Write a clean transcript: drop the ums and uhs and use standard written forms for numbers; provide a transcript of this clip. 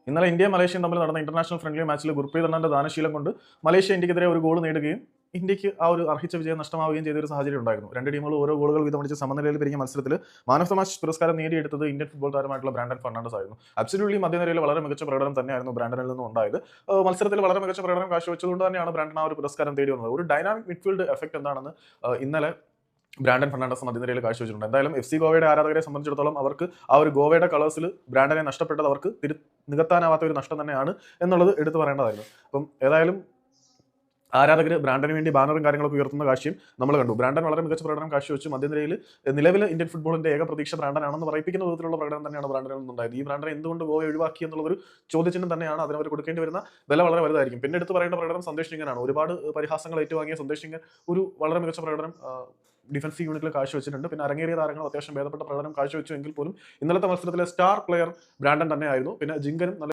ഇന്നലെ ഇന്ത്യയും മലേഷ്യയും തമ്മിൽ നടന്ന ഇന്റർനാഷണൽ ഫ്രണ്ട്ലി മാച്ചിൽ ഗുർപ്രീത് എണ്ണന്റെ ദാനശീലം കൊണ്ട് മലേഷ്യ ഇന്ത്യക്കെതിരെ ഒരു ഗോൾ നേടുകയും ഇന്ത്യക്ക് ആ ഒരു അർഹിച്ച വിജയം നഷ്ടമാവുകയും ചെയ്ത ഒരു സാഹചര്യം ഉണ്ടായിരുന്നു. രണ്ട് ടീമുകൾ ഓരോ ഗോളുകൾ വീതമടിച്ച് സമനിലയിൽ പിരിഞ്ഞ മത്സരത്തിൽ മാൻ ഓഫ് ദ മാച്ച് പുരസ്കാരം നേടിയെടുത്തത് ഇന്ത്യൻ ഫുട്ബോൾ താരമായിട്ടുള്ള ബ്രാൻഡൻ ഫെർണാണ്ടസ് ആയിരുന്നു. അബ്സല്യൂട്ട്ലി മധ്യനിരയിൽ വളരെ മികച്ച പ്രകടനം തന്നെയായിരുന്നു ബ്രാൻഡനിൽ നിന്നും ഉണ്ടായത്. മത്സരത്തിൽ വളരെ മികച്ച പ്രകടനം കാഴ്ചവെച്ചതുകൊണ്ട് തന്നെയാണ് ബ്രാൻഡൻ ആ ഒരു പുരസ്കാരം തേടി വന്നത്. ഒരു ഡൈനാമിക് മിഡ്ഫീൽഡ് എഫക്ട് എന്താണെന്ന് ഇന്നലെ ബ്രാൻഡൻ ഫെർണാണ്ടസ് മധ്യനിരയിൽ കാഴ്ചവെച്ചിട്ടുണ്ട്. എന്തായാലും എഫ് സി ഗോവയുടെ ആരാധകരെ സംബന്ധിച്ചിടത്തോളം അവർക്ക് ആ ഒരു ഗോവയുടെ കളേഴ്സിൽ ബ്രാൻഡനെ നഷ്ടപ്പെട്ടത് അവർക്ക് നികത്താനാവാത്ത ഒരു നഷ്ടം തന്നെയാണ് എന്നുള്ളത് എടുത്തു പറയേണ്ടതായിരുന്നു. അപ്പം ഏതായാലും ആരാധകർ ബ്രാൻഡന് വേണ്ടി ബാനറും കാര്യങ്ങളൊക്കെ ഉയർത്തുന്ന കാഴ്ചയും നമ്മൾ കണ്ടു. ബ്രാൻഡൻ വളരെ മികച്ച പ്രകടനം കാഴ്ചവെച്ചു. മധ്യനിരയിൽ നിലവിലെ ഇന്ത്യൻ ഫുട്ബോളിന്റെ ഏക പ്രതീക്ഷ ബ്രാൻഡനാണെന്ന് പറയിപ്പിക്കുന്ന വിധത്തിലുള്ള പ്രകടനം തന്നെയാണ് ബ്രാൻഡനിൽ നിന്നുണ്ടായത്. ഈ ബ്രാൻഡനെ എന്തുകൊണ്ട് ഗോവ ഒഴിവാക്കി എന്നുള്ളൊരു ചോദ്യചിഹ്നം തന്നെയാണ്. അതിനവർ കൊടുക്കേണ്ടി വരുന്ന വില വളരെ വലുതായിരിക്കും. പിന്നെ എടുത്ത് പറയേണ്ട പ്രകടനം സന്ദേശ് സിംഗനാണ്. ഒരുപാട് പരിഹാസങ്ങൾ ഏറ്റുവാങ്ങിയ സന്ദേശ് സിംഗ് ഒരു വളരെ മികച്ച പ്രകടനം ഡിഫൻസീവ് യൂണിറ്റിൽ കാഴ്ചവെച്ചിട്ടുണ്ട്. പിന്നെ അരങ്ങേറിയ താരങ്ങൾ അത്യാവശ്യം ഭേദപ്പെട്ട പ്രകടനം കാഴ്ചവെച്ചു എങ്കിൽ പോലും ഇന്നലത്തെ മത്സരത്തിലെ സ്റ്റാർ പ്ലെയർ ബ്രാൻഡൻ തന്നെയായിരുന്നു. പിന്നെ ജിങ്കനും